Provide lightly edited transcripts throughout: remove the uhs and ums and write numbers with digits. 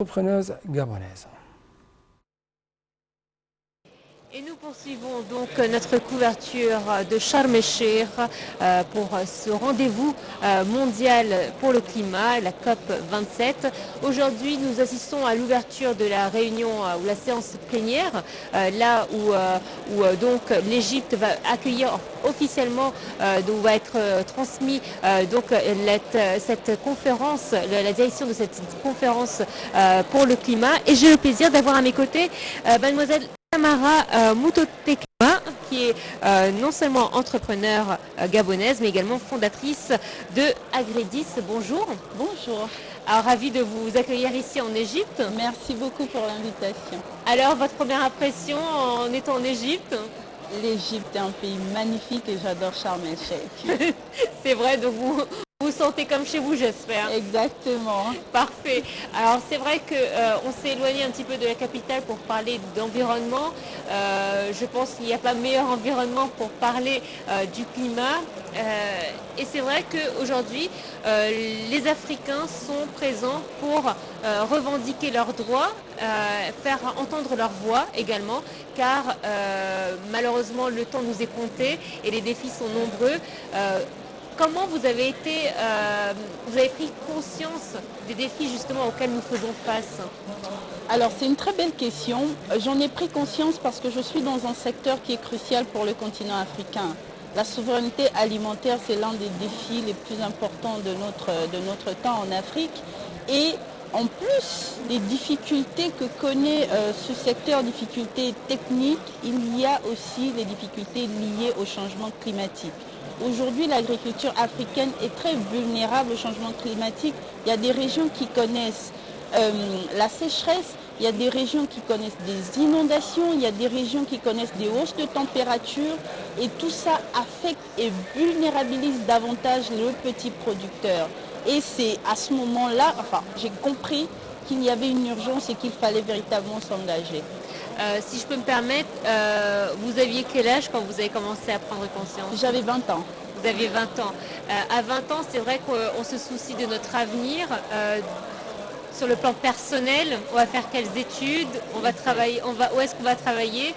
Entrepreneuse gabonaise. Et nous poursuivons donc notre couverture de Sharm el-Sheikh pour ce rendez-vous mondial pour le climat, la COP 27. Aujourd'hui, nous assistons à l'ouverture de la réunion ou la séance plénière, là où donc l'Égypte va accueillir officiellement, où va être transmis donc cette conférence, la direction de cette conférence pour le climat. Et j'ai le plaisir d'avoir à mes côtés mademoiselle Tamara Moutotekma, qui est non seulement entrepreneure gabonaise, mais également fondatrice de Agredis. Bonjour. Bonjour. Alors, ravie de vous accueillir ici en Égypte. Merci beaucoup pour l'invitation. Alors, votre première impression en étant en Égypte? L'Égypte est un pays magnifique et j'adore Sharm el-Sheikh. C'est vrai, donc vous vous sentez comme chez vous, j'espère. Exactement. Parfait. Alors c'est vrai qu'on s'est éloigné un petit peu de la capitale pour parler d'environnement. Je pense qu'il n'y a pas meilleur environnement pour parler du climat. Et c'est vrai qu'aujourd'hui, les Africains sont présents pour revendiquer leurs droits, faire entendre leur voix également, car malheureusement le temps nous est compté et les défis sont nombreux. Comment vous avez pris conscience des défis justement auxquels nous faisons face? Alors c'est une très belle question. J'en ai pris conscience parce que je suis dans un secteur qui est crucial pour le continent africain. La souveraineté alimentaire, c'est l'un des défis les plus importants de notre temps en Afrique. Et en plus des difficultés que connaît ce secteur, difficultés techniques, il y a aussi les difficultés liées au changement climatique. Aujourd'hui, l'agriculture africaine est très vulnérable au changement climatique. Il y a des régions qui connaissent la sécheresse, il y a des régions qui connaissent des inondations, il y a des régions qui connaissent des hausses de température et tout ça affecte et vulnérabilise davantage le petit producteur. Et c'est à ce moment-là, j'ai compris qu'il y avait une urgence et qu'il fallait véritablement s'engager. Si je peux me permettre, vous aviez quel âge quand vous avez commencé à prendre conscience? J'avais 20 ans. Vous aviez 20 ans. À 20 ans, c'est vrai qu'on se soucie de notre avenir. Sur le plan personnel, on va faire quelles études, on va travailler, où est-ce qu'on va travailler?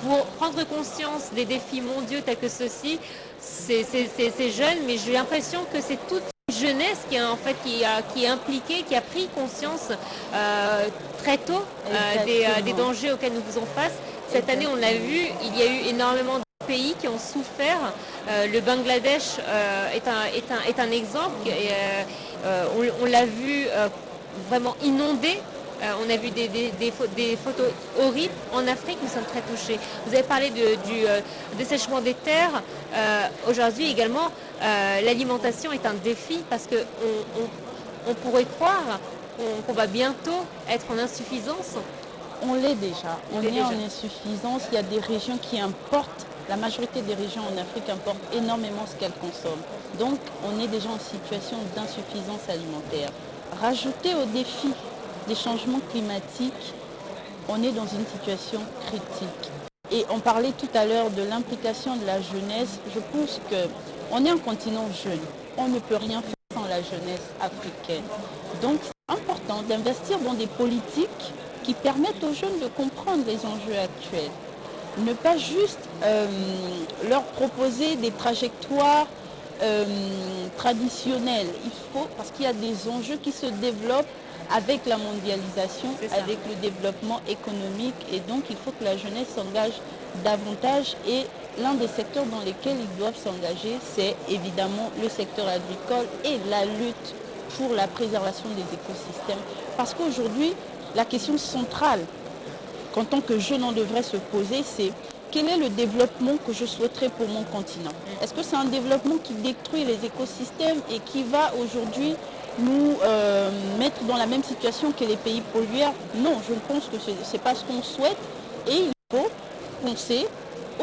Pour prendre conscience des défis mondiaux tels que ceux-ci, c'est jeune, mais j'ai l'impression que c'est toute jeunesse qui est impliquée, qui a pris conscience très tôt des dangers auxquels nous faisons face. Cette année, on l'a vu, il y a eu énormément de pays qui ont souffert. Le Bangladesh est un exemple. On l'a vu vraiment inondé. On a vu des photos horribles. En Afrique, nous sommes très touchés. Vous avez parlé du dessèchement des terres. Aujourd'hui également, l'alimentation est un défi parce qu'on pourrait croire qu'on va bientôt être en insuffisance. On l'est déjà. On est en insuffisance. Il y a des régions qui importent. La majorité des régions en Afrique importent énormément ce qu'elles consomment. Donc, on est déjà en situation d'insuffisance alimentaire. Rajouter au défi des changements climatiques, on est dans une situation critique. Et on parlait tout à l'heure de l'implication de la jeunesse. Je pense qu'on est un continent jeune. On ne peut rien faire sans la jeunesse africaine. Donc c'est important d'investir dans des politiques qui permettent aux jeunes de comprendre les enjeux actuels. Ne pas juste leur proposer des trajectoires traditionnelles. Il faut, parce qu'il y a des enjeux qui se développent avec la mondialisation, avec le développement économique, et donc il faut que la jeunesse s'engage davantage. Et l'un des secteurs dans lesquels ils doivent s'engager, c'est évidemment le secteur agricole et la lutte pour la préservation des écosystèmes. Parce qu'aujourd'hui, la question centrale qu'en tant que jeune on devrait se poser, c'est quel est le développement que je souhaiterais pour mon continent? Est-ce que c'est un développement qui détruit les écosystèmes et qui va aujourd'hui nous mettre dans la même situation que les pays pollueurs? Non, je pense que ce n'est pas ce qu'on souhaite, et il faut penser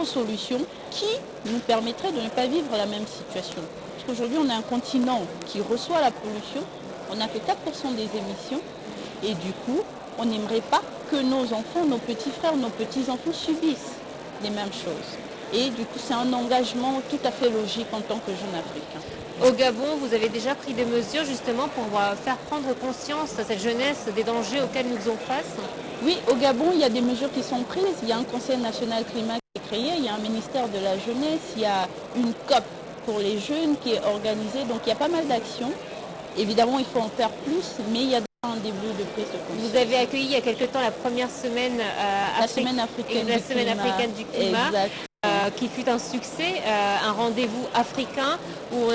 aux solutions qui nous permettraient de ne pas vivre la même situation. Parce qu'aujourd'hui, on a un continent qui reçoit la pollution, on a fait 4% des émissions, et du coup, on n'aimerait pas que nos enfants, nos petits frères, nos petits-enfants subissent les mêmes choses. Et du coup, c'est un engagement tout à fait logique en tant que jeune Africain. Au Gabon, vous avez déjà pris des mesures justement pour faire prendre conscience à cette jeunesse des dangers auxquels nous faisons face? Oui, au Gabon, il y a des mesures qui sont prises. Il y a un Conseil national climat qui est créé, il y a un ministère de la jeunesse, il y a une COP pour les jeunes qui est organisée. Donc il y a pas mal d'actions. Évidemment, il faut en faire plus, mais il y a déjà un début de prise de conscience. Vous avez accueilli il y a quelque temps la première semaine, La semaine africaine africaine du climat, Exact. qui fut un succès, un rendez-vous africain où